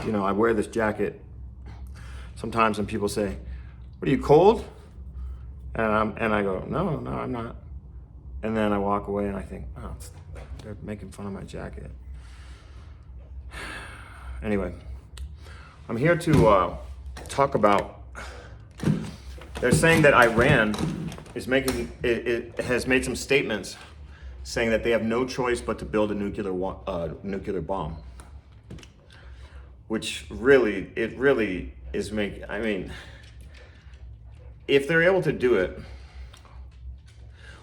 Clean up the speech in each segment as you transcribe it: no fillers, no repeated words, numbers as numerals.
I wear this jacket sometimes and people say, "What, are you cold?" And I go, no, I'm not. And then I walk away and I think, oh, they're making fun of my jacket. Anyway, I'm here to talk about, they're saying that Iran is it has made some statements saying that they have no choice but to build a nuclear bomb. Which really is if they're able to do it,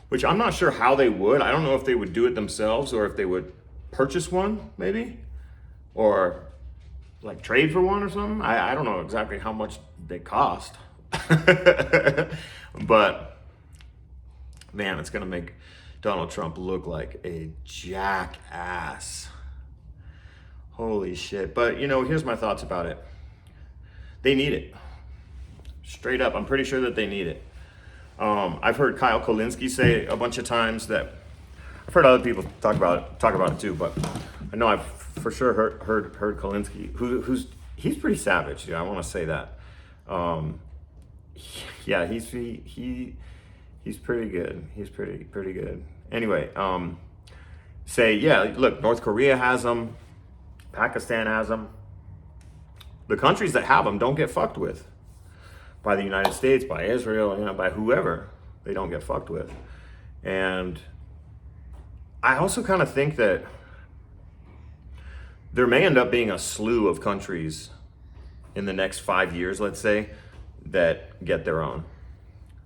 which I'm not sure how they would. I don't know if they would do it themselves or if they would purchase one, maybe, or like trade for one or something. I don't know exactly how much they cost, but man, it's gonna make Donald Trump look like a jackass. Holy shit. But here's my thoughts about it. They need it. Straight up, I'm pretty sure that they need it. I've heard Kyle Kulinski say a bunch of times that, I've heard other people talk about it too, but I know I've for sure heard Kulinski, he's pretty savage. Yeah, I want to say that. Yeah, he's pretty good. He's pretty good. Anyway, say, yeah, look, North Korea has them, Pakistan has them. The countries that have them don't get fucked with by the United States, by Israel, by whoever. They don't get fucked with. And I also kind of think that there may end up being a slew of countries in the next 5 years, let's say, that get their own.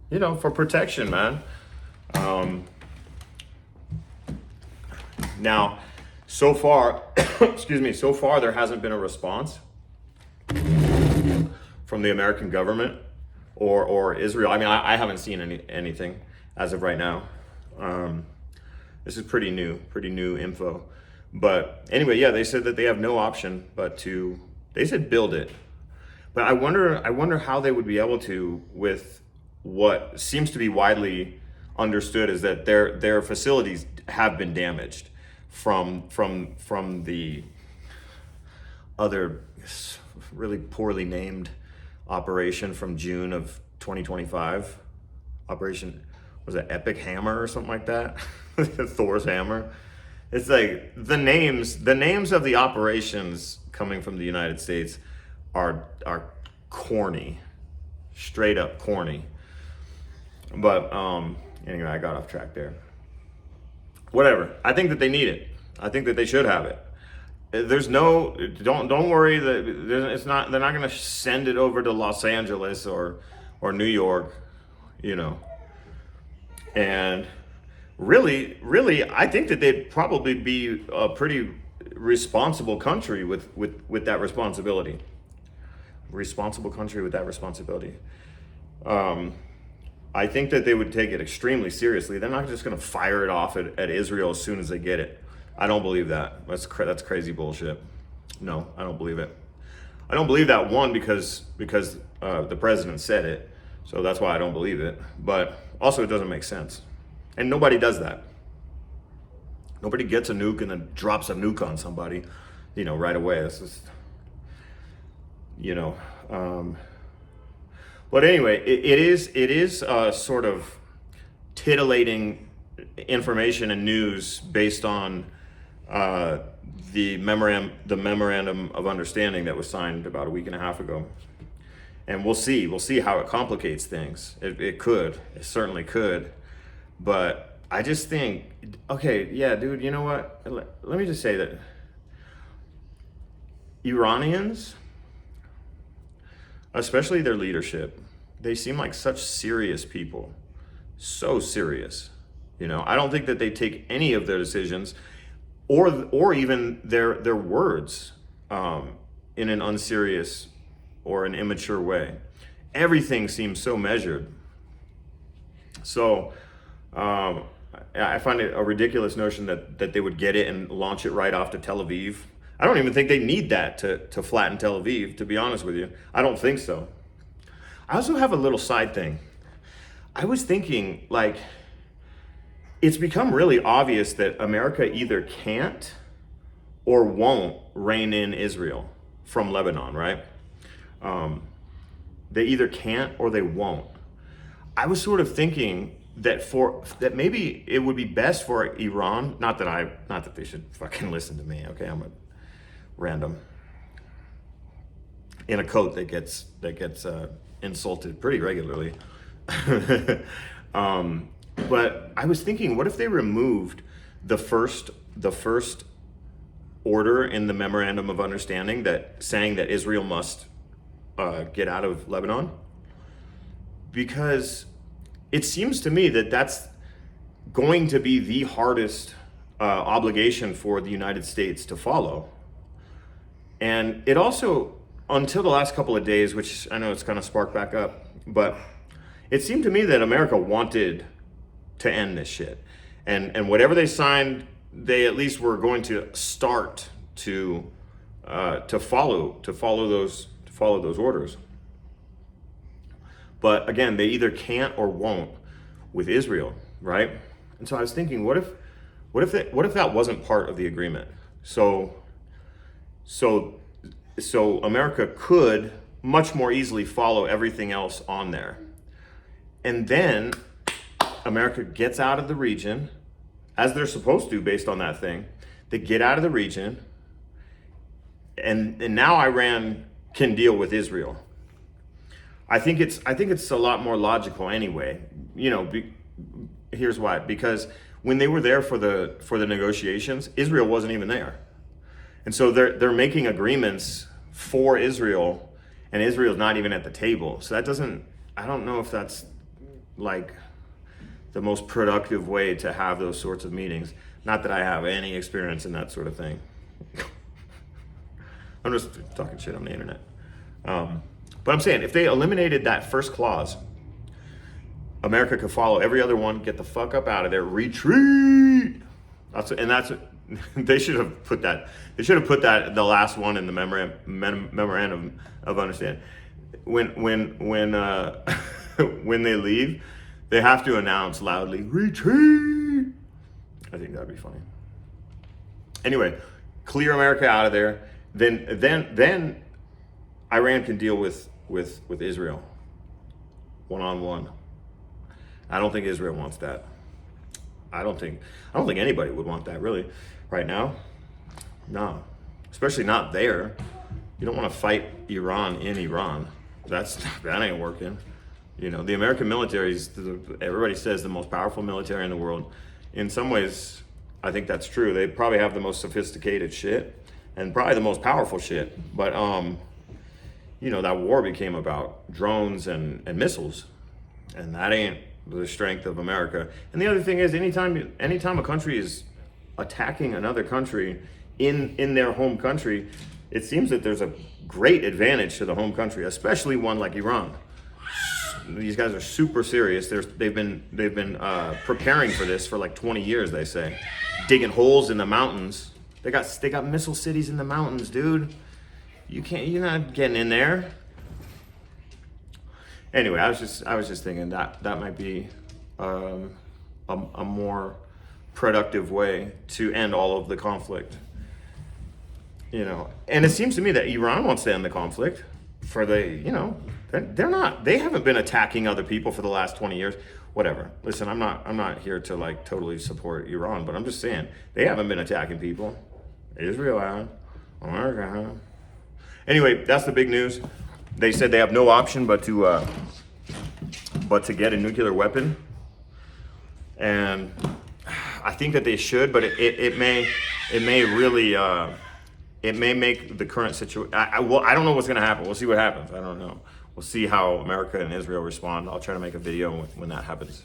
For protection, man. Now, so far, so far there hasn't been a response from the American government or Israel. I mean, I haven't seen anything as of right now. This is pretty new info. But anyway, yeah, they said that they have no option but they said build it. But I wonder how they would be able to, with what seems to be widely understood is that their facilities have been damaged from the other really poorly named operation from June of 2025. Operation, was it Epic Hammer or something like that? Thor's hammer. It's like the names of the operations coming from the United States are corny, straight up corny. But anyway, I got off track there. Whatever. I think that they need it. I think that they should have it. Don't worry that it's not. They're not going to send it over to Los Angeles or New York, And really, I think that they'd probably be a pretty responsible country with that responsibility. Responsible country with that responsibility. I think that they would take it extremely seriously. They're not just going to fire it off at Israel as soon as they get it. I don't believe that. That's crazy bullshit. No, I don't believe it. I don't believe that, one, because the president said it, so that's why I don't believe it. But also, it doesn't make sense, and nobody does that. Nobody gets a nuke and then drops a nuke on somebody, right away. It's just, But anyway, it is sort of titillating information and news based on the memorandum of understanding that was signed about a week and a half ago. And we'll see how it complicates things. It certainly could. But I just think, okay, yeah, dude, you know what? Let me just say that Iranians, especially their leadership, they seem like such serious people. So serious. I don't think that they take any of their decisions or even their words in an unserious or an immature way. Everything seems so measured. So I find it a ridiculous notion that they would get it and launch it right off to Tel Aviv. I don't even think they need that to flatten Tel Aviv, to be honest with you. I don't think so. I also have a little side thing. I was thinking, it's become really obvious that America either can't or won't rein in Israel. from Lebanon, right? They either can't or they won't. I was sort of thinking that maybe it would be best for Iran, not that they should fucking listen to me, okay? I'm a random in a coat that gets insulted pretty regularly. But I was thinking, what if they removed the first order in the memorandum of understanding saying that Israel must get out of Lebanon? Because it seems to me that that's going to be the hardest obligation for the United States to follow. And it also, until the last couple of days, which I know it's kind of sparked back up, but it seemed to me that America wanted to end this shit. And whatever they signed, they at least were going to start to follow those orders. But again, they either can't or won't with Israel, right? And so I was thinking, what if that wasn't part of the agreement? So America could much more easily follow everything else on there. And then America gets out of the region, as they're supposed to based on that thing. They get out of the region, and now Iran can deal with Israel. I think it's a lot more logical anyway. Here's why. Because when they were there for the negotiations, Israel wasn't even there. And so they're making agreements for Israel, and Israel's not even at the table. So I don't know if that's like the most productive way to have those sorts of meetings. Not that I have any experience in that sort of thing. I'm just talking shit on the internet. But I'm saying, if they eliminated that first clause, America could follow every other one, get the fuck up out of there, retreat. They should have put that. They should have put that, the last one, in the memorandum of understanding. When they leave, they have to announce loudly, retreat. I think that'd be funny. Anyway, clear America out of there. Then Iran can deal with Israel one-on-one. I don't think Israel wants that. I don't think anybody would want that really right now. No, especially not there. You don't want to fight Iran in Iran. That ain't working. The American military is, everybody says, the most powerful military in the world. In some ways, I think that's true. They probably have the most sophisticated shit and probably the most powerful shit. But that war became about drones and missiles, and that ain't the strength of America. And the other thing is, anytime a country is attacking another country in their home country, it seems that there's a great advantage to the home country, especially one like Iran. These guys are super serious. They've been preparing for this for like 20 years. They say, digging holes in the mountains. They got missile cities in the mountains, dude. You're not getting in there. Anyway, I was just thinking that might be a more productive way to end all of the conflict. And it seems to me that Iran wants to end the conflict. They haven't been attacking other people for the last 20 years. Whatever. Listen, I'm not here to like totally support Iran, but I'm just saying they haven't been attacking people. Israel has. America has. Anyway, that's the big news. They said they have no option but to get a nuclear weapon, and I think that they should, but it may really it may make the current situation. I don't know what's going to happen. We'll see what happens. I don't know. We'll see how America and Israel respond. I'll try to make a video when that happens.